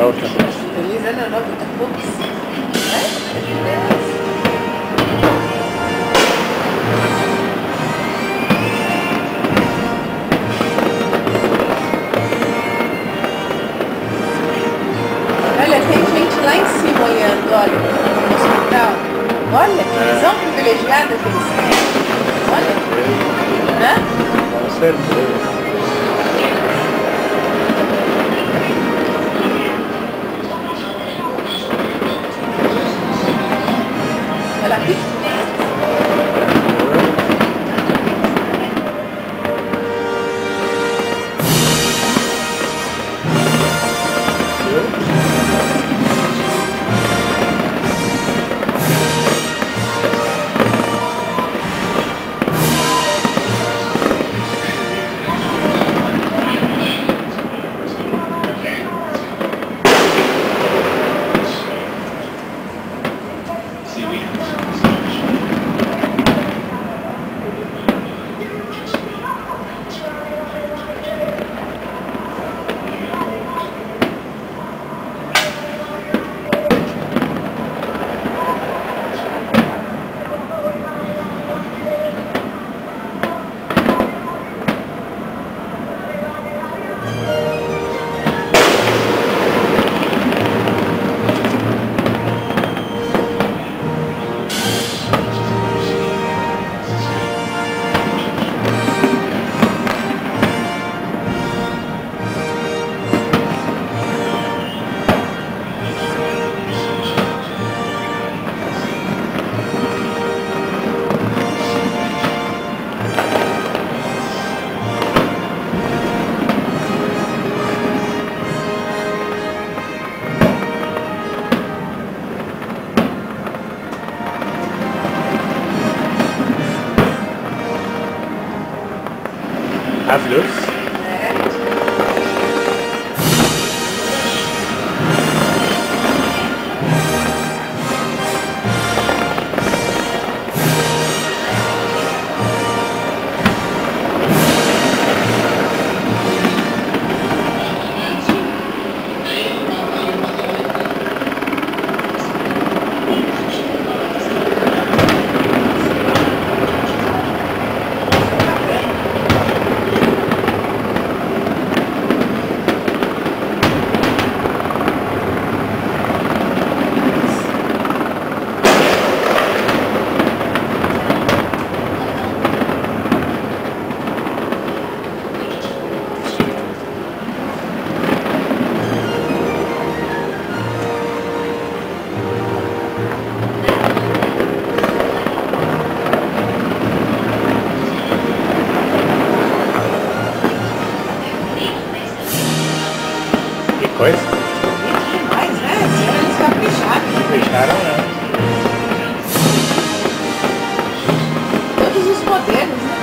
Novo também. Feliz Ano Novo a todos. Olha, tem gente lá em cima olhando, olha, no hospital. Olha, que visão privilegiada que eles têm. Olha. Né? Com certeza. Olha aqui. Maravilhoso. Coisa? Demais, né? Eles capricharam. Fecharam, né? Todos os modelos, né?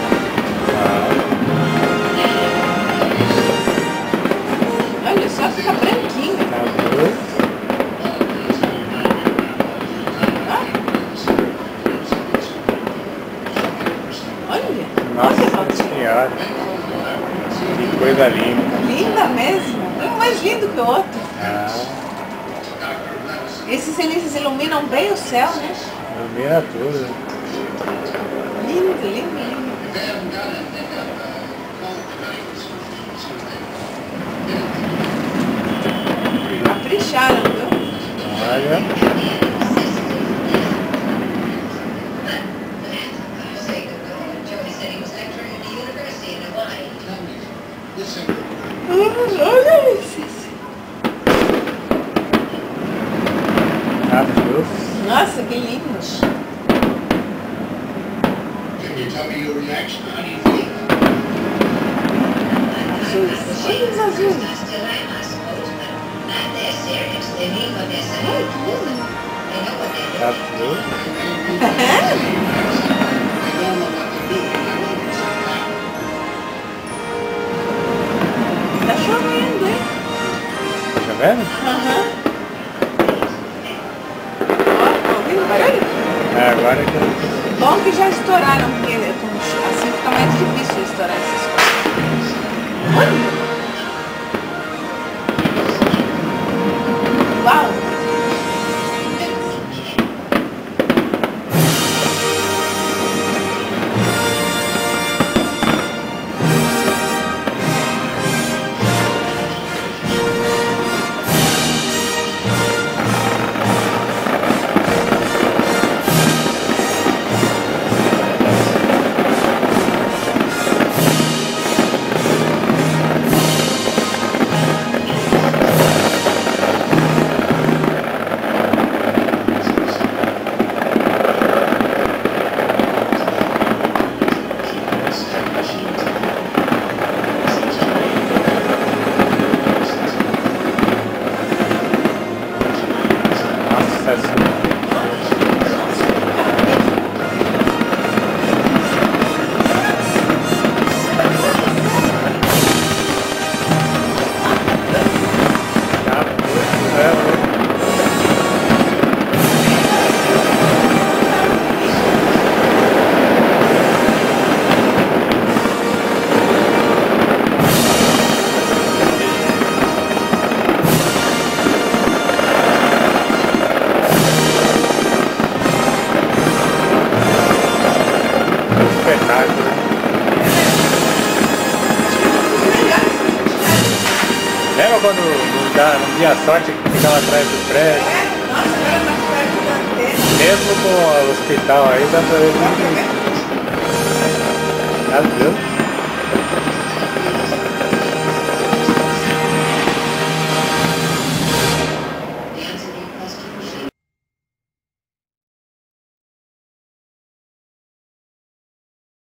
Olha só, fica branquinho. Olha. Nossa Olha, senhora. Que coisa linda. linda mesmo. Um mais lindo que o outro. Ah, Esses iluminam bem o céu, né? ilumina tudo. Lindo, lindo, lindo. Capricharam, viu? Olha. Olha esses. Maravilhoso. Nossa, que lindos. Azuis. Olha os azuis. Ai, que lindo. Maravilhoso. Tá chovendo, hein? Tá vendo? Aham. Ó, ouvindo o barulho? É, agora que eu... Bom que já estouraram, porque assim fica mais difícil estourar essas coisas. Olha! casa, né? Lembra quando não tinha sorte que ficava atrás do prédio? Nossa, agora mais perto da antena. Mesmo com o hospital aí, dá pra ver tudo isso. Meu Deus.